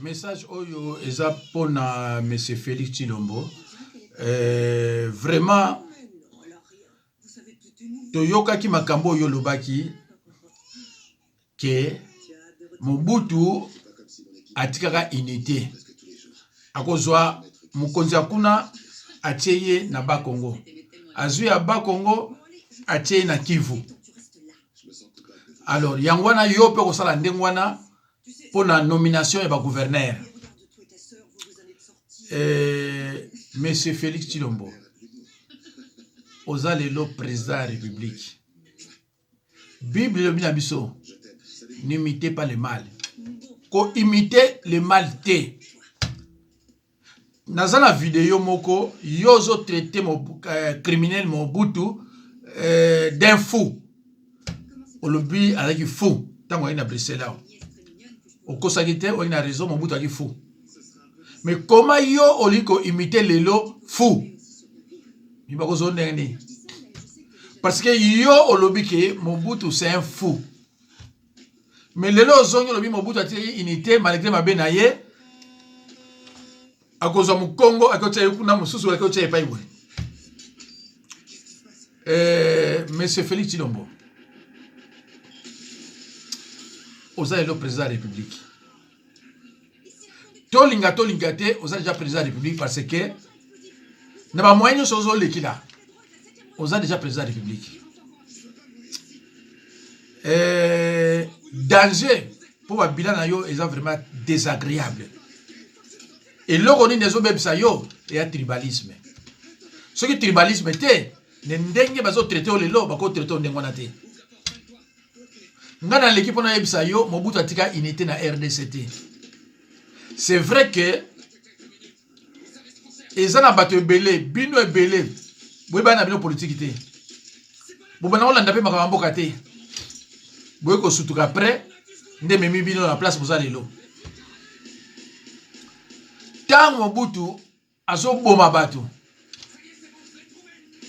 Message oyo eza pona monsieur Félix Tshilombo. Vraiment toyokaki makambo oyo lobaki ke Mobutu atikaka unité akozwa mokonzi akuna atieye na Bakongo azwi ya Bakongo atieye na Kivu. Alors yangwana yo pe kosala ndengwana pona nomination ya ba gouverneur. Monsieur Félix Tshilombo oza lelo président de la République. Bible le binabiso n'imitez pas le mal. Ko imiter le mal te. Dans la vidéo moko yozo traité mon criminel Mobutu d'un fou. On l'oublie avec fou. Tant qu'on est à Bruxelles là. Au Kosagité, on a raison Mobutu avec fou. Mais comment yo oliko imiter le lo fou? Il va causer un parce que yo olobi que Mobutu c'est un fou. Mais le lo zongo olobi Mobutu a tiré unité malgré ma benaye. À cause de mon Congo, à cause de mon Moussous, à cause de mon Monsieur Félix Tshilombo, vous êtes le président de la République. Tolingate, vous êtes déjà président de la République parce que n'a pas moyen de choses les là. Vous êtes déjà président de la République. Danger pour ma bilan est vraiment désagréable. Et là, on est dans le tribalisme. Ce qui est tribalisme, c'est que les gens qui traitent les lois, ils traitent les gens. Dans l'équipe, on a dit Mobutu a unité dans la RDCT. C'est vrai que les gens qui ont belé, bino et belé, ils ont une politique. Ils ont une politique. Ils ont surtout après, ils ont mis la place pour les lois. Tant Mobutu azo boma batu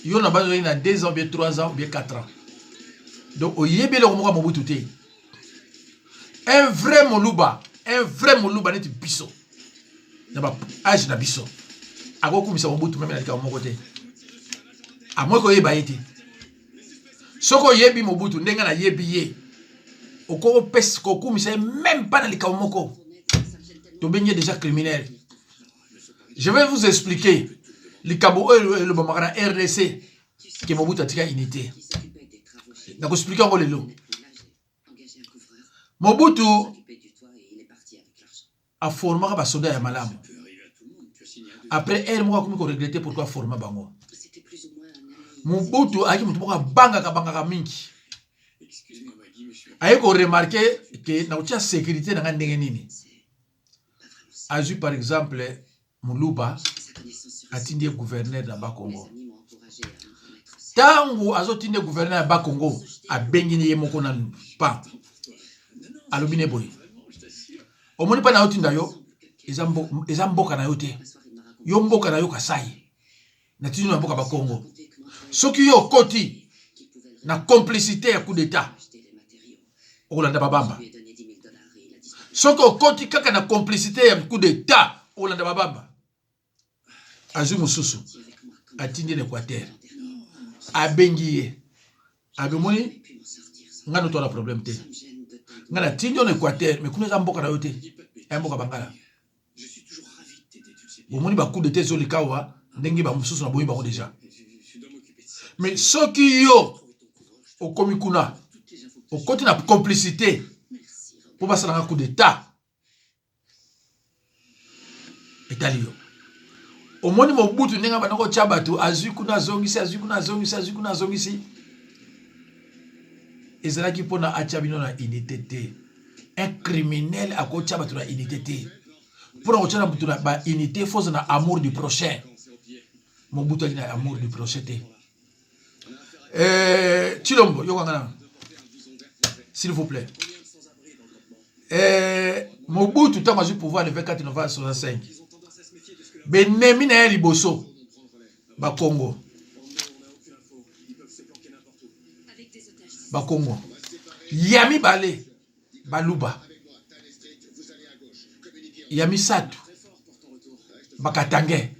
yo na bazo na 2 ans bien 3 ans bien 4 ans donc oyebele ko Mobutu te un vrai moluba net biso na ba âge na biso ako kumisa Mobutu même na ka moko te amoko ko yeba yete soko yebi Mobutu ndenga na yebi ye oko pes ko kumisa même pas na lika moko to benye déjà criminel. Je vais vous expliquer le Cabo et le Bamara RDC qui Mobutu a tiré unité. Je vais vous expliquer encore le lot. Mobutu a formé un soldat à Malam. Après, elle m'a regretté pourquoi former Bango. Mobutu a dit que banga minki. A remarqué que dans la sécurité dans la a vu par exemple Muluba atindie gouverneur de Bakongo. Tango azotinde gouverneur de Bakongo a bengini yemoko na pa. Alobine boy. Omoni pa na otinda yo ezamboka na yote. Yo mboka na yo kasai. Na tinu na mboka Bakongo. Soki yo koti na complicité ya coup d'état. Olanda babamba. Soki koti kaka na complicité ya coup d'état. Olanda babamba. Azu mususu atindi l'Équateur abengiye abemoni ngano to la problème te ngana tindi en Équateur mais kuna mboka na yote mboka bangala bomoni ba coup de tête zo likawa ndengi ba mususu na boyi ba déjà mais soki yo okomi kuna okoti na complicité pour passer un coup d'état etalio omoni Mobutu ndenga banako tchabatu azui kuna zongisi ezalaki pona achabino na unité te un criminel ako tchabatu na unité te pour ko tchala butu na ba unité faut na amour du prochain. Mobutu a na amour du prochain te. Tshilombo yo ngana s'il vous plaît. Mobutu tant que pouvoir le 24 novembre 65. Benemi na liboso Bakongo Yami Bale Baluba ya misato bakatange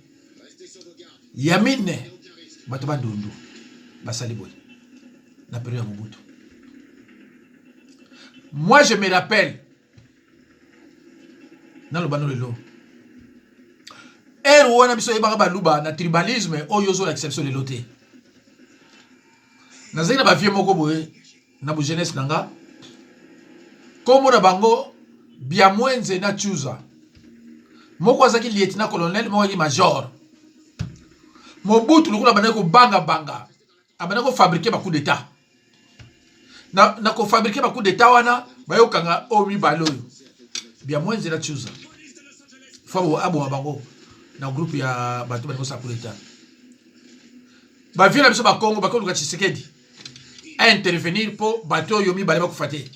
ya mine bato bandundu basali boy na période ya Mobutu. Moi je me rappelle na lobano lelo wana biso yebaka baluba na tribalisme oyo zo l'exception lelo te nazali na bavie moko boye na bo jeunesse nanga kombo na bango Biamwenze na Chuza moko azaki lieutenant colonel moko azaki major. Mobutu lukula bana ko banga abana ko fabriquer ba coup d'état na ko fabriquer ba coup d'état wana bayokanga omi baloyo Biamwenze na Chuza fabo abo bango na groupe ya bato bana ko sa coup d'état ba vient na biso ba Congo ba ko luka Tshisekedi a intervenir pour bato yomi bale ba kufate.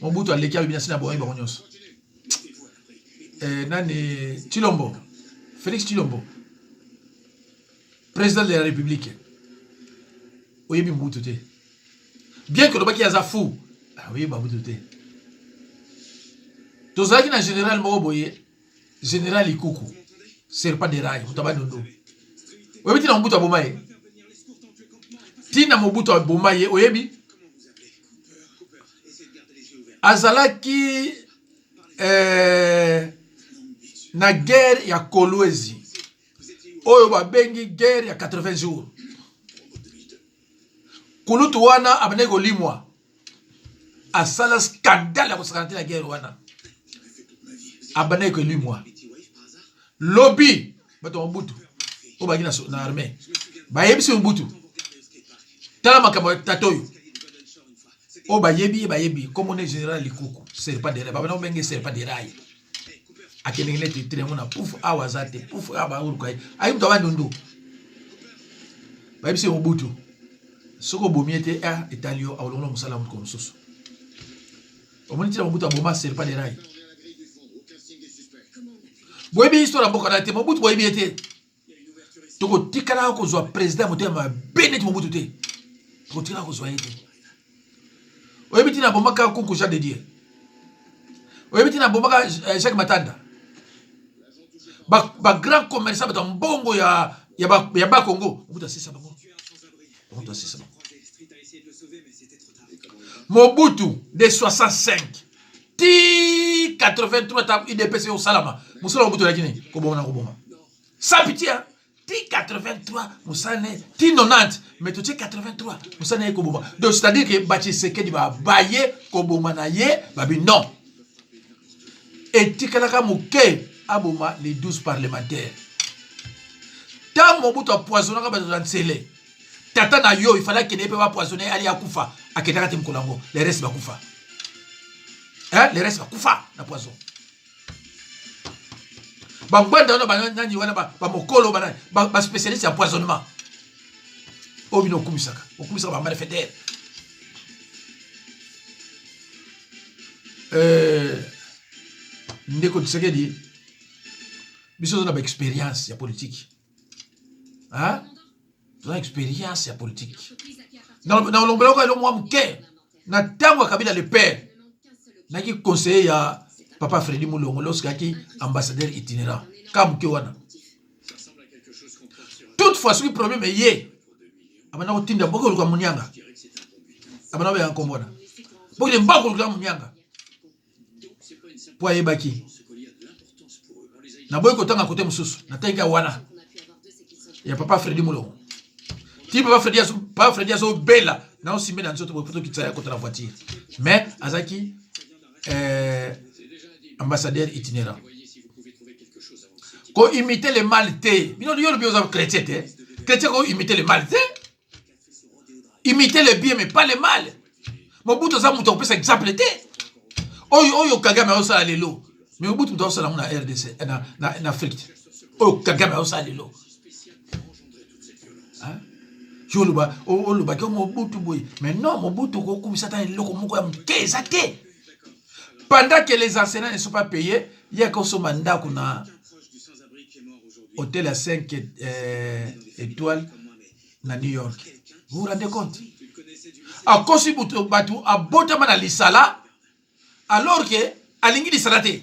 Mobutu aleki abi binasi na boyi ba nyonso nani Chilombo Félix Chilombo président de la République oyebi Mobutu te bien que le baki aza fou oyebi Mobutu te tozalaki na général moko boye général Ikuku serpent de rail mutaba nondo oyebi tina Mobutu aboma ye tina Mobutu aboma ye oyebi azalaki na guerre ya Kolwezi oyo babengi guerre ya 80 jours kulutu wana abane kolimwa asala scandale ya kosakana te na guerre wana abane kolimwa lobby bato Mobutu oyo baki na armée bayebisi Mobutu tala makambo tatoyo oyo bayebi comme on est général Likuku serpent de rail babana obenge serpent de rail akendenge neti trengo na pouf awa zate pouf aba urukai ayi mtu abandundu bayebisi Mobutu soko bomiete etalio awolongo musala muko mususu omoni tira Mobutu aboma serpent de rail boyebi histoire mboka na te Mobutu boyebi ete toko tikala ko zwa président motema beneti Mobutu te toko tikala ko zwa ete oyebi tina bomaka Kunku Jean de Dieu oyebi tina bomaka Jacques Matanda ba grand commerçant bato mbongo ya ba Congo Mobutu asisa bango Mobutu asisa bango Mobutu de 65 ti 83 ta IDPC au salama musala Mobutu la Guinée ko bomana ko boma sans pitié ti 83 musane ti 90 mais tu 83 musane ko boma donc c'est-à-dire que Tshisekedi ba baye ko bomana ye babi non et tikalaka muke aboma les 12 parlementaires. Tant Mobutu a poisonné dans le tata na yo, il fallait qu'il n'ait pas poisonné Ali Akufa, à Kedara Timkolango, les restes va Kufa. Hein, les restes va Kufa, la poison. Bambanda, Bamokolo, ba spécialiste en poisonnement. Obino Kumisaka, Okumisaka va mal faire. Ndeko Tshisekedi biso na expérience ya politique. Hein? Dans expérience ya politique. Dans l'ombre ko lo mwa mke na tango Kabila le père. Na ki conseiller ya papa Freddy Mulongo lorsqu'aki ambassadeur itinérant. Kam ke wana. Toutefois ce qui problème est yé. Abana ko tinda boko ko munyanga. Abana ba yankombona. Boko le mbako ko munyanga. Po ayebaki. Na boy kotanga kote mususu na tenga wana ya papa Freddy Mulongo ti papa Freddy aso bela na osimbe na nzoto bopoto kitaya kota la voiture mais azaki ambassadeur itinérant ko imiter le mal te bino yo bio za chrétien te chrétien ko imiter le mal te imiter le bien mais pas le mal Mobutu za muto pesa exemple te oyo Kagame osala lelo mais Mobutu mto osala na RDC na Afrique oyo Kagame osala lelo hein joluba oluba ke Mobutu boy mais non Mobutu ko kumisa ta loko moko ya mkeza te pendant que les enseignants ne sont pas payés il y a comme mandat kuna hôtel à 5 étoiles na New York vous vous rendez compte a kosi batu abota mana lisala alors que alingi lisala te.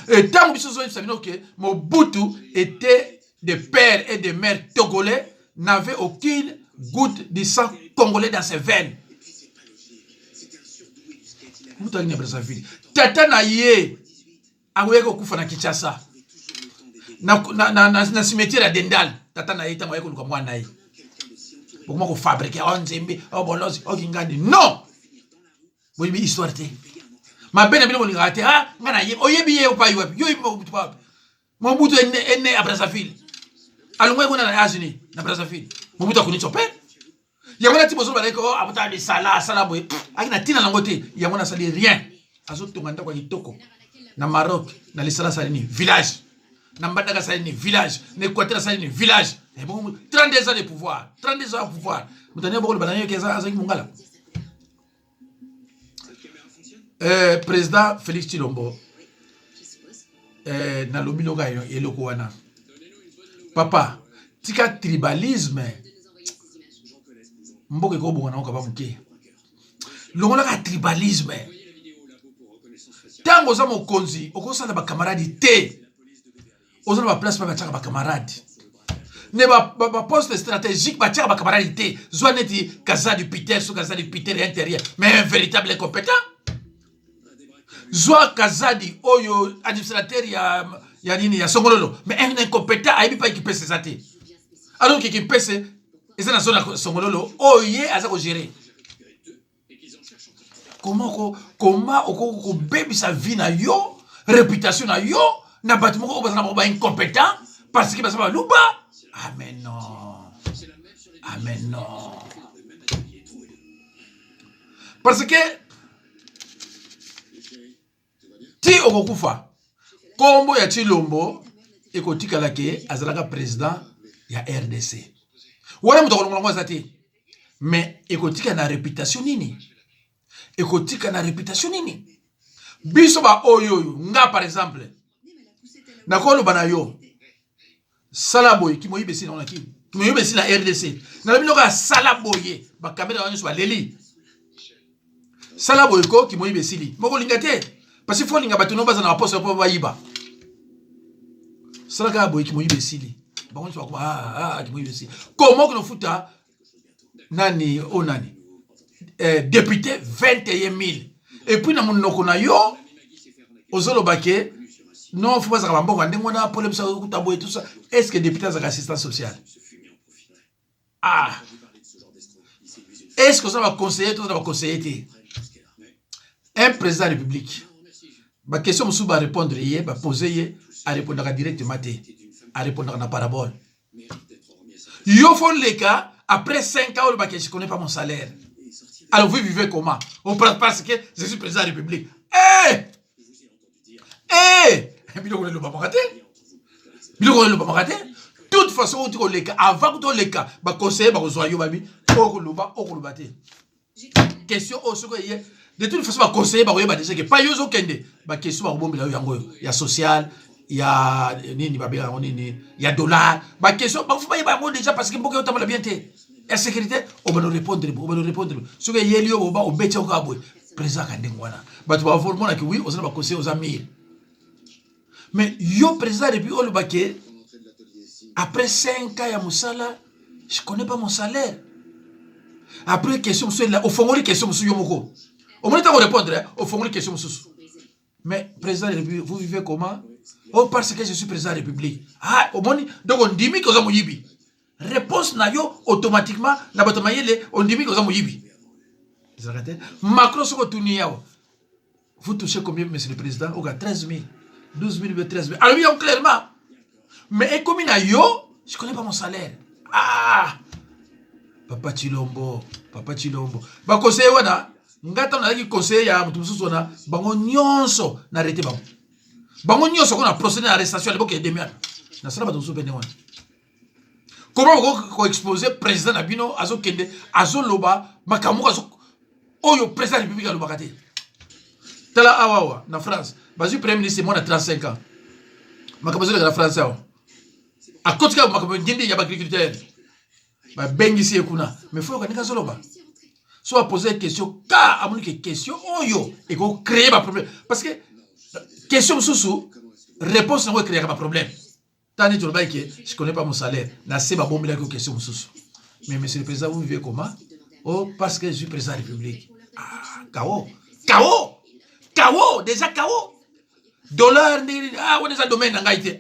Et tant que Mobutu était de pères et de mères togolais, n'avait aucune goutte de sang congolais dans ses veines. Tata na ye aweko kufa na Kinshasa. Na cimetière ya Dendal. Tata na ye tango yeko luka mwana ye. Bokuma ko fabriquer onzembe, obolozi, ogingadi. Non. Boyibi histoire te. Ma bene bino bolinga te ha ngana ye oyebi ye opa yoyebi yo Mobutu ene à Brazzaville alongwe kuna na États-Unis na Brazzaville Mobutu akuni chope yamona ti bozo baleko abuta de sala boy akina tina langote yamona sali rien azo tonganda kwa kitoko na Maroc na lisala salini village na Mbandaka salini village na Équateur salini village et bon 32 ans de pouvoir 32 ans de pouvoir mutania boko bananye keza azaki mungala. Président Félix Tshilombo na lobiloga eloko wana papa tika tribalisme mboke ko bonga na ko ba muke longola ka tribalisme tango za mokonzi okosala ba camarade te ozala ba place pa ba tshaka ba camarade ne ba poste stratégique ba tshaka ba camarade te zwaneti Kazadi Peter so Kazadi Peter intérieur mais un véritable incompétent. Zoa Kazadi oyo administrateur ya nini ya Songololo mais un incompétent aibi pas équipé ses athées alors que équipé c'est na zone Songololo oye aza ko gérer comment ko baby sa vie na yo réputation na yo na bâtiment ko bazana ba incompétent parce que bazaba luba amen non parce que ti okokufa kombo ya Tshilombo ekotikala ke azalaka président ya RDC wana muto kolongo zati mais ekotika na réputation nini biso ba oyo nga par exemple na kolo banayo salaboy ki moyibe sina ona ki moyibe sina RDC na bino ka salaboye ba kamera wanyo so leli salaboy ko ki moyibe sili moko lingate parce que faut linga batuno baza na poste po bayiba salaka boy ki moyibe sili bango so ko ki moyibe sili comment que no futa nani onani député 21 000 et puis na monoko na yo ozolo bake non faut pas bambo ngande ngona problème ça kutambo et tout ça est-ce que député za assistance sociale est-ce que ça va conseiller tout ça va conseiller un président de la République ba question musu ba répondre yé ba poser yé à répondre directement à répondre na parabole yo font les cas après 5 ans ba que je connais pas mon salaire alors vous vivez comment on parle parce que je suis président de la République biloko le ba makate toute façon tu ko les cas avant que les cas ba conseiller ba ko yo babi okuluba te question au soko yé de toute façon, je conseiller ba déjà que pas yozo kende ba question ba bombela yango ya social ya nini ba bela nini ya dollar ba question ba fuba ba déjà parce que mboko yotamala bien té la sécurité on va nous répondre ce que yelio ba obecha ko aboy président kandengwana ba tu ba formona que oui on va conseiller aux amis mais yo président depuis on le baké après 5 ans ya musala je connais pas mon salaire après question sur la au fond les questions sur yomoko au moins, tu vas répondre au fond des questions. Mais, président de la République, vous vivez comment? Oh, parce que je suis président de la République. Ah, au moins, donc on dit que vous avez yibi. Réponse na yo automatiquement, on dit que vous avez yibi. Macron, ce que tu n'y as. Vous touchez combien, monsieur le président? 13 000, 12 000, 13 000. Alors, oui, clairement. Mais comme il y a yo, je ne connais pas mon salaire. Ah! Papa Tshilombo. Bah, conseiller, voilà. Ngata na ki conseiller ya mutu mususu na bango nyonso na arrêté bango nyonso ko na procéder à arrestation à l'époque de demi na sala bato mususu bene wana comment ko exposer président Nabino azo kende azo loba makamuka azo oyo président de la République loba kate tala awawa na France bazu premier ministre moi na 35 ans makamuka na France awa à côté ka makamuka ngindi ya agriculteur ba bengi si ekuna mais faut ka nika zoloba soit poser une question, car à mon question, et qu'on crée un problème. Parce que, question sous réponse, on va créer un problème. Tandis que je ne connais pas mon salaire, je pas bon question sous. Mais monsieur le président, vous vivez comment? Oh, parce que je suis président de la République. Ah, KO. KO. KO. Déjà KO. Dollar, ah, on est un domaine en Haïti.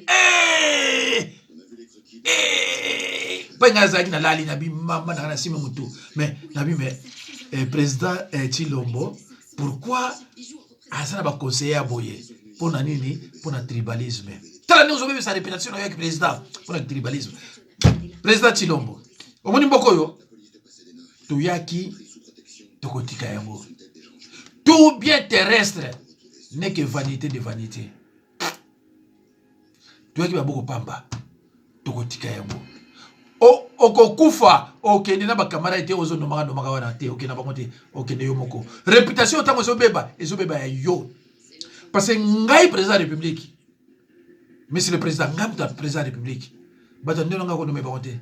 Pas une azaki na lali na bi mama na sima mutu. Mais nabi mais président Tshilombo, pourquoi Azana ba conseiller à Boye pour na nini pour na tribalisme. Tala nous obé sa réputation avec président pour na tribalisme. Président Tshilombo. Omoni mboko yo. Tuyaki tokotika yango. Tout bien terrestre n'est que vanité de vanité. Tuyaki ba boko pamba. Tokotika yango. Okokufa okende na bakamara ete ozo nomaka wana te okende bango te okende yo moko. Réputation otango ezobeba ya yo. Parce que ngai président de la République. Monsieur le président, ngai président de la République. Bato ndelo nga ko nomeba bango te.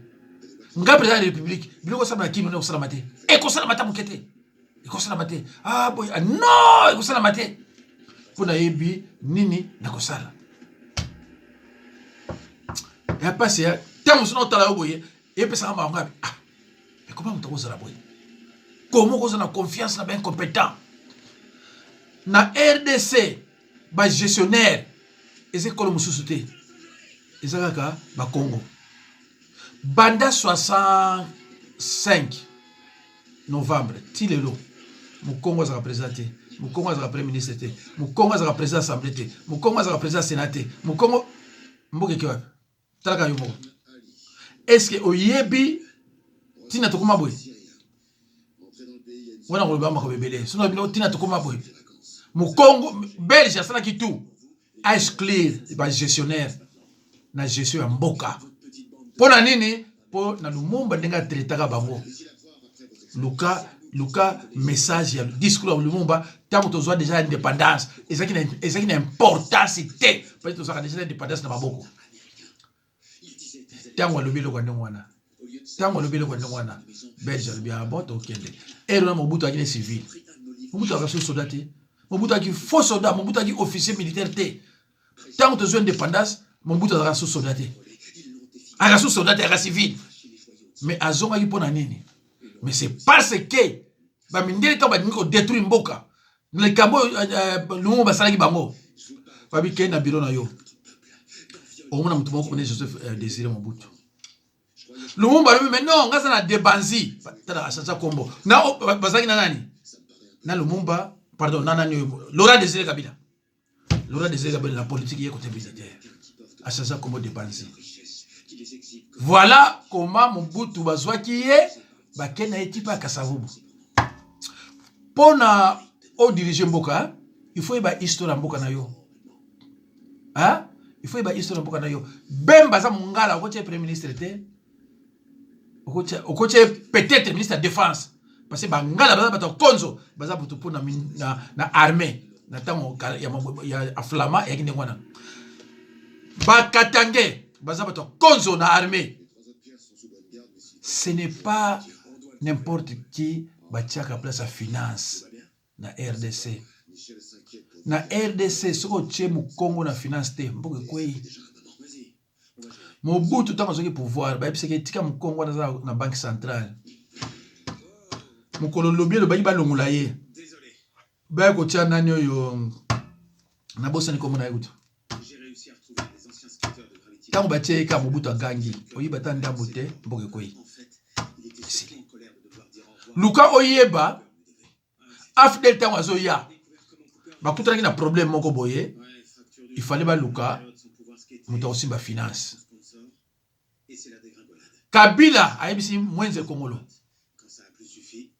Ngai président de la République, biloko sala kino ne osala mate. Ekosala mata mokete. Ekosala mate. Ah boy, non, ekosala mate. Pona yebi nini na kosala. Ya passe ya tant on tala yo boye et puis ça m'a ah mais comment on t'a boye comment on a confiance na ben compétent na RDC ba gestionnaire et école mususuté ezaka ba Congo banda 65 novembre tilelo mu Congo za représenté mu Congo za premier ministre té mu Congo za président assemblée té mu Congo za président sénat mu Congo mboke ki wapi talaka yo moko. Est-ce que oyebi tina tokoma boy? Wana ko ba makobebele. Sono bino tina tokoma boy. Mu Congo belge asana ki tout. Ice clear ba gestionnaire na gestion ya mboka. Pona nini? Po na Lumumba ndenga tretaka bango. Luka message ya discours ya Lumumba tant to zo déjà indépendance. Ezaki na importance té. Parce que to zo déjà indépendance na maboko. Tango alobelo kwa ndongwana. Tango alobelo kwa ndongwana. Belge alobia boto okende. Ero na Mobutu akine civil. Mobutu akaso soldat te. Mobutu aki faux soldat, Mobutu aki officier militaire te. Tango to zo indépendance, Mobutu akaso soldat te. Akaso soldat te, akaso civil. Mais azonga ki pona nini? Mais c'est parce que ba mindele ka ba niko détruire mboka. Le kambo lumo basala ki bango. Ba bi ke na bureau na yo. On a mutumo ko ne Joseph Désiré Mobutu. Lumumba lui mais non, ngasa na Debanzi. Tala achacha kombo. Na bazaki na nani? Na Lumumba, pardon, na nani Laurent Désiré Kabila. Laurent Désiré Kabila la politique est côté militaire. Achacha kombo Debanzi. Voilà comment Mobutu bazwaki ye ba kena etipa Kasavubu. Pona au diriger mboka, il faut ba histoire mboka na yo. Hein? Il faut y histoire pour yo. Bemba za mungala okoche premier ministre te. Okoche peut-être ministre de défense parce que bangala baza bato konzo baza butu pour na armée na tango ya aflama ya kinde wana. Ba katange baza bato konzo na armée. Ce n'est pas n'importe qui batiaka place à finance na RDC. Na RDC soko tche mu Congo na finance te mboke kwei Mobutu tango zoki pouvoir ba ebiseke tika mu Congo na banque centrale mukolo lobie lo bayi balongula ye ba ko tia nani oyo na bosa ni komo na yuto tango ba tche ka Mobutu agangi oyiba ta ndambo te mboke kwei Luka oyeba afdel tango azoya bakutana ki na problème moko boye il fallait ba luka muta aussi ba finance Kabila ayebisi mwenze Kongolo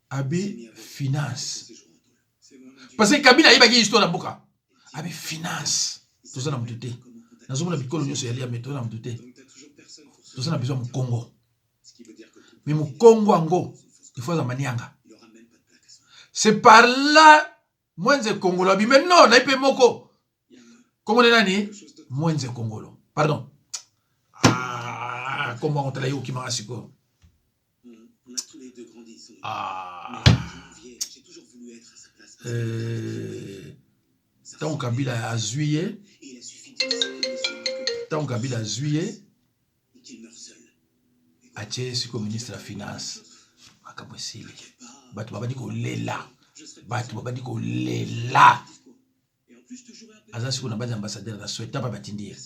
abi finance parce que Kabila ayebaki histoire mboka abi finance tozana mutute nazomona bikolo nyoso ya lia meto na mutute tozana besoin mu Congo mais mu Congo ango il faut za manianga c'est par là Mwenze Kongolo abi mais non na ipe moko comment nani Mwenze Kongolo pardon comment on t'a yo ki marasiko Tant Kabila à juillet. Tant Kabila à juillet. Atie siko ministre de la finance. Makambo sili. Batu babadi ko lela. Batu babadi ko lela. Aza siko na badi ambassadeur na souhaita ba batindie.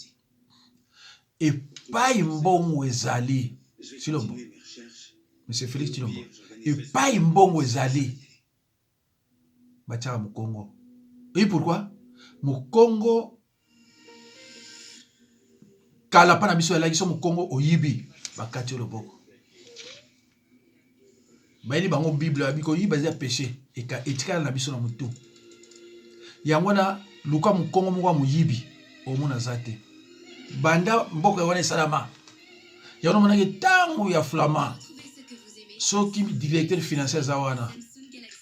Et pas imbongo ezali. Chilombo. Monsieur Félix Chilombo. Et pas imbongo ezali. Bachaka mu Congo. Et pourquoi? Mu Congo kala pana biso elaki so mu Congo oyibi bakati loboko. Baili bango Bible abiko yiba za péché etikala na biso na mutu. Yango na luka mu Congo mu mu yibi omona zate. Banda mboka wana salama. Yango mona ke tangu ya Flama. Soki directeur financier za wana.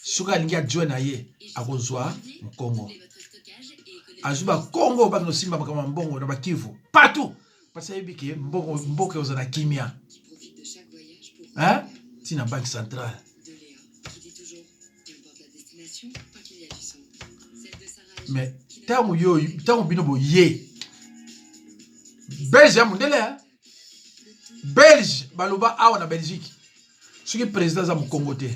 Soka lingia join na ye akozwa mu Congo. Azuba Congo ba no simba kama mbongo na bakivu partout. Parce que biki mboka ozana kimia. Hein? Tina banque centrale. Mais tangu yo tangu binobo ye. Belge mundele hein? Belge baloba awa na Belgique. Soki président za mu Congo te.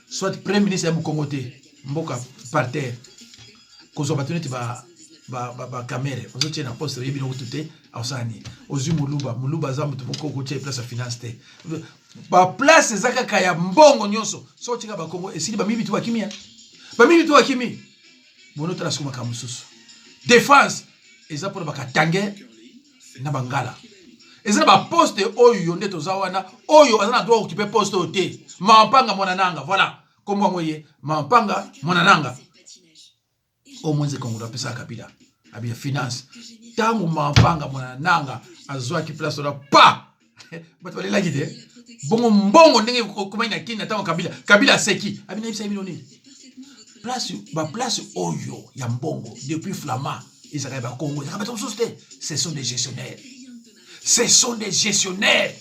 Soit premier ministre ya mu Congo te. Mboka par terre. Kozo batuneti ba kamere. Ozo tient na poste yebi no tutute ausani. Ozu muluba za mutu moko ko tient place à finance te. Ba place zaka kaya mbongo nyonso. So tika ba Congo esili ba mibi tu bakimia. Ba mibi tu bakimi. Bono tala suma kamususu. Défense eza pour ba katange na bangala. Eza ba poste oyo ndeto za wana oyo azana droit occuper poste ote. Mampanga monananga voilà. Kombo ngoye mampanga monananga. Au moins Congo la pesa Kabila abia finance tangu mampanga monananga azwa ki place la pa bato balela gide bongo mbongo ndenge komanya kina tangu Kabila seki abina ibisa miloni place oyo ya mbongo depuis Flama izaka ba Congo izaka bato société ce sont des gestionnaires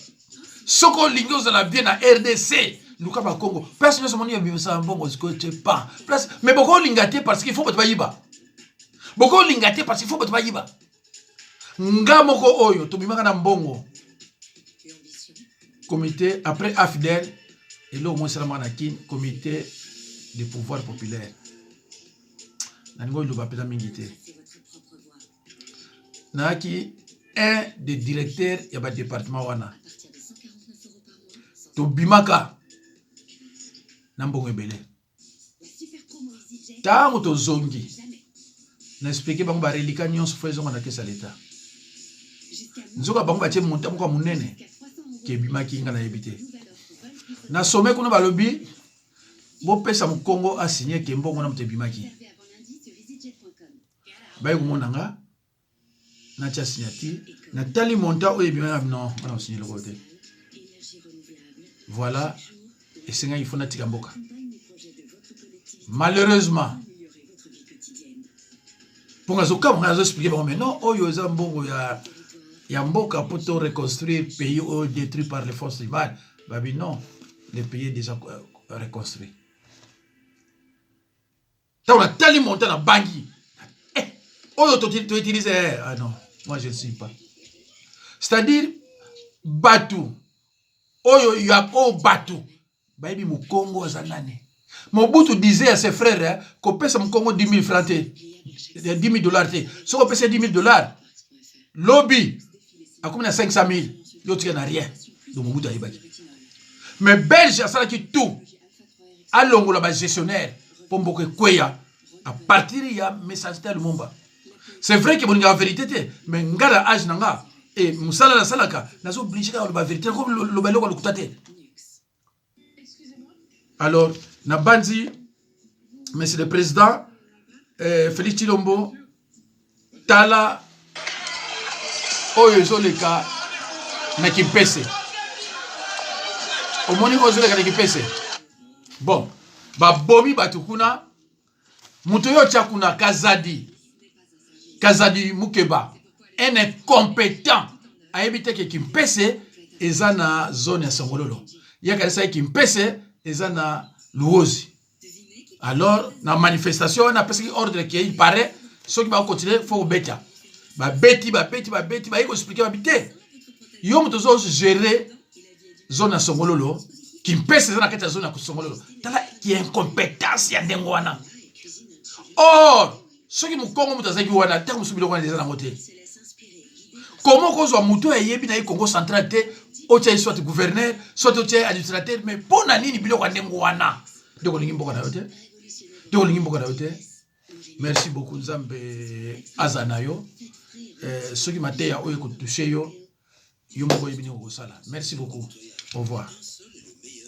soko lingos la bien na RDC Luka ba Congo personne ne se moni bimisa mbongo zikote pas place mais beaucoup lingaté parce qu'il faut bato bayiba beaucoup lingaté parce qu'il faut bato bayiba ngamoko oyo to bimaka na mbongo comité après AFDEL et là au moins seulement na kin comité de pouvoir populaire nango lo ba pesa mingité naki un des directeurs ya ba département wana to bimaka na mbongo ebele tango to zongi na expliquer bango ba relika nyonso fo ezonga na kesa leta nzoka bango batie monta moko munene ke bimaki nga na yebite na sommet kuna balobi bo pesa mu Congo a signé ke mbongo na mte bimaki bayi kumonanga na tia signature na tali monta oyo bimaka non on a signé le côté voilà. Et c'est il faut natika mboka. Malheureusement, pour nga zoka nga zo expliquer mais non oyo za mbongo ya mboka pour te reconstruire pays détruit par les forces rivales. Babi non, le pays est déjà reconstruit. T'as on tali monté na bangi. Oyo to utiliser ah non, moi je ne suis pas. C'est-à-dire Batu oyo ya o Batu Baby mu Congo zanane. Mobutu disait à ses frères qu'on pèse mu Congo 10 000 francs, 10 000 dollars. Si on pèse 10 000 dollars, lobby, à combien 500 000, l'autre n'a rien. Donc Mobutu a yibaki. Mais Belge a ça qui tout. À l'ongo la gestionnaire, pour mboke kweya, à partir il y a message de Lumumba. C'est vrai que bon la vérité, mais ngala âge nanga et musala la salaka, n'a obligé à la vérité comme le belo le kutate. Alors, Nabandi, Monsieur le Président, Félix Chilombo, Tala, Oyo le cas, Nakipese. Au moins, on a Nakipese. Bon, Bobi Batukuna, Mutoyo Chakuna, Kazadi Mukeba, un incompétent à éviter que Kimpese, et zana zone à Sangololo. Il y a quelqu'un qui Kimpese, et zana Luozi. Alors, dans la manifestation, on a presque ordre qui il paraît, ceux qui vont continuer, il faut bêter. Bêti, il faut expliquer, il y a gérer zone à Songololo, qui me pèse dans la zone à Songololo. Qui est incompétence, il y a des gens. Or, ceux qui me connaissent, ils ont des gens. Comment qu'on soit mouton et yebi na Congo central, soit gouverneur, soit administrateur, mais pour nani ni bilo kwa ndengwana. Merci beaucoup Nzambe Azanayo. Ceux qui m'ont touché yo, merci beaucoup. Au revoir.